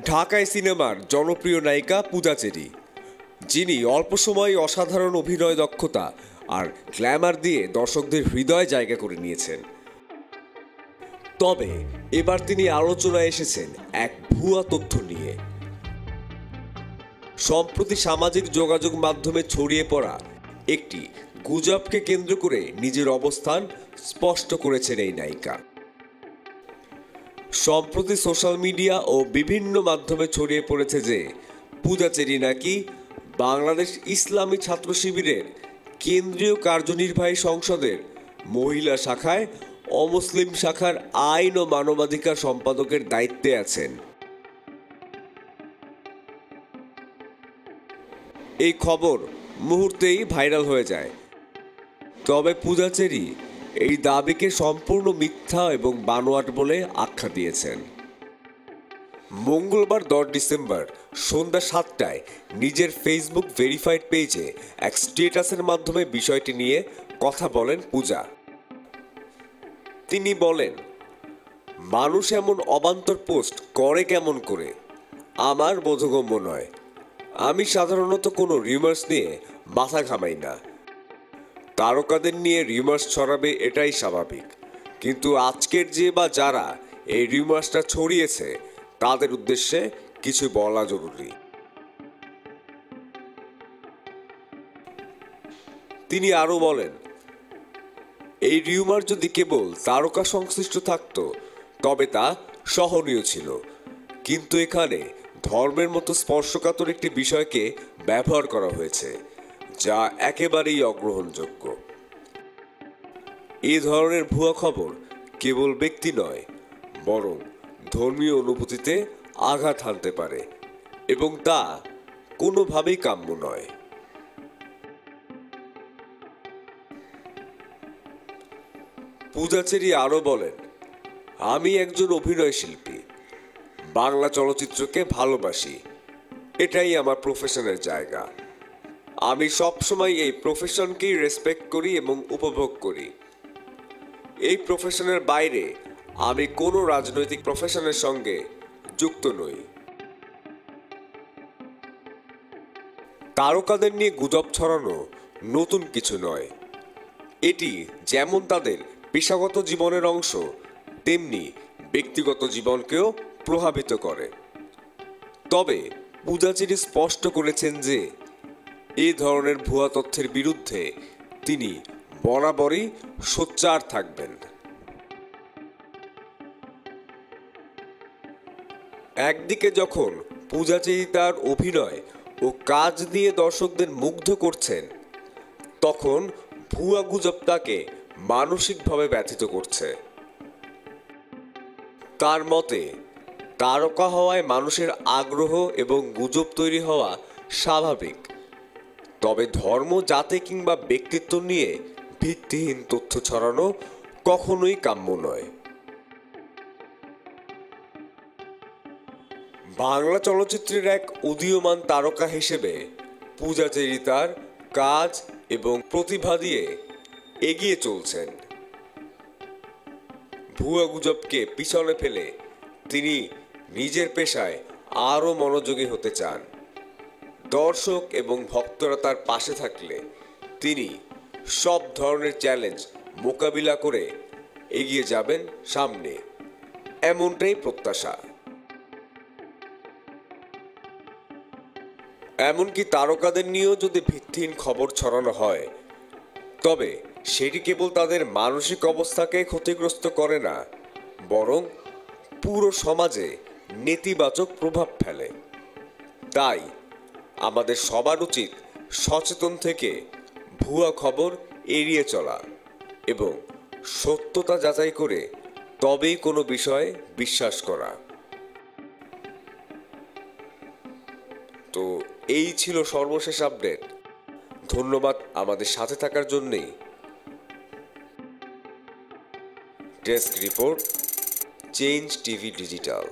ঢাকায় সিনেমার জনপ্রিয় নায়িকা পূজা চেরি, যিনি অল্প সময়ে অসাধারণ অভিনয় দক্ষতা আর গ্ল্যামার দিয়ে দর্শকদের হৃদয়ে জায়গা করে নিয়েছেন। তবে এবার তিনি আলোচনায় এসেছেন এক ভুয়া তথ্য নিয়ে। সম্প্রতি সামাজিক যোগাযোগ মাধ্যমে ছড়িয়ে পড়া একটি গুজবকে কেন্দ্র করে নিজের অবস্থান স্পষ্ট করেছেন এই নায়িকা। সম্প্রতি সোশ্যাল মিডিয়া ও বিভিন্ন মাধ্যমে ছড়িয়ে পড়েছে যে পূজা চেরি নাকি বাংলাদেশ ইসলামী ছাত্র শিবিরের কেন্দ্রীয় কার্যনির্বাহী সংসদের মহিলা শাখায় অমুসলিম শাখার আইন ও মানবাধিকার সম্পাদকের দায়িত্বে আছেন। এই খবর মুহূর্তেই ভাইরাল হয়ে যায়। তবে পূজা চেরি এই দাবিকে সম্পূর্ণ মিথ্যা এবং বানোয়াট বলে আখ্যা দিয়েছেন। মঙ্গলবার 10 ডিসেম্বর সন্ধ্যা 7টায় নিজের ফেসবুক ভেরিফাইড পেজে এক স্ট্যাটাসের মাধ্যমে বিষয়টি নিয়ে কথা বলেন পূজা। তিনি বলেন, মানুষ এমন অবান্তর পোস্ট করে কেমন করে আমার বোধগম্য নয়। আমি সাধারণত কোনো রিউমার্স নিয়ে মাথা ঘামাই না। তারকাদের নিয়ে রিউমার্স ছড়াবে এটাই স্বাভাবিক, কিন্তু আজকের যে বা যারা এই রিউমার্সটা ছড়িয়েছে তাদের উদ্দেশ্যে কিছু বলা জরুরি। তিনি আরো বলেন, এই রিউমার যদি কেবল তারকা সংশ্লিষ্ট থাকত তবে তা সহনীয় ছিল, কিন্তু এখানে ধর্মের মতো স্পর্শকাতর একটি বিষয়কে ব্যবহার করা হয়েছে যা একেবারেই অগ্রহণযোগ্য। এই ধরনের ভুয়া খবর কেবল ব্যক্তি নয়, বরং ধর্মীয় অনুভূতিতে আঘাত হানতে পারে এবং তা কোনোভাবেই কাম্য নয়। পূজা চেরি আরো বলেন, আমি একজন অভিনয় শিল্পী, বাংলা চলচ্চিত্রকে ভালোবাসি, এটাই আমার প্রফেশনের জায়গা। আমি সবসময় এই প্রফেশনকেই রেসপেক্ট করি এবং উপভোগ করি। এই প্রফেশনের বাইরে আমি কোনো রাজনৈতিক প্রফেশনের সঙ্গে যুক্ত নই। তারকাদের নিয়ে গুজব ছড়ানো নতুন কিছু নয়। এটি যেমন তাদের পেশাগত জীবনের অংশ, তেমনি ব্যক্তিগত জীবনকেও প্রভাবিত করে। তবে পূজা চেরি স্পষ্ট করেছেন যে এই ধরনের ভুয়া তথ্যের বিরুদ্ধে তিনি বরাবরই সোচ্চার থাকবেন। একদিকে যখন পূজা চেরি তার অভিনয় ও কাজ দিয়ে দর্শকদের মুগ্ধ করছেন, তখন ভুয়া গুজব তাকে মানসিকভাবে ব্যথিত করছে। তার মতে, তারকা হওয়ায় মানুষের আগ্রহ এবং গুজব তৈরি হওয়া স্বাভাবিক, তবে ধর্ম, জাতি কিংবা ব্যক্তিত্ব নিয়ে ভিত্তিহীন তথ্য ছড়ানো কখনোই কাম্য নয়। বাংলা চলচ্চিত্রের এক উদীয়মান তারকা হিসেবে পূজা চেরি তার কাজ এবং প্রতিভা দিয়ে এগিয়ে চলছেন। ভুয়া গুজবকে পিছনে ফেলে তিনি নিজের পেশায় আরও মনোযোগী হতে চান। দর্শক এবং ভক্তরা তার পাশে থাকলে তিনি সব ধরনের চ্যালেঞ্জ মোকাবিলা করে এগিয়ে যাবেন সামনে, এমনটাই প্রত্যাশা। এমনকি তারকাদের নিয়েও যদি ভিত্তিহীন খবর ছড়ানো হয়, তবে সেটি কেবল তাদের মানসিক অবস্থাকে ক্ষতিগ্রস্ত করে না, বরং পুরো সমাজে নেতিবাচক প্রভাব ফেলে। তাই আমাদের সবার উচিত সচেতন থেকে ভুয়া খবর এড়িয়ে চলা এবং সত্যতা যাচাই করে তবেই কোনো বিষয়ে বিশ্বাস করা। তো এই ছিল সর্বশেষ আপডেট। ধন্যবাদ আমাদের সাথে থাকার জন্যেই। Desk report, change TV digital.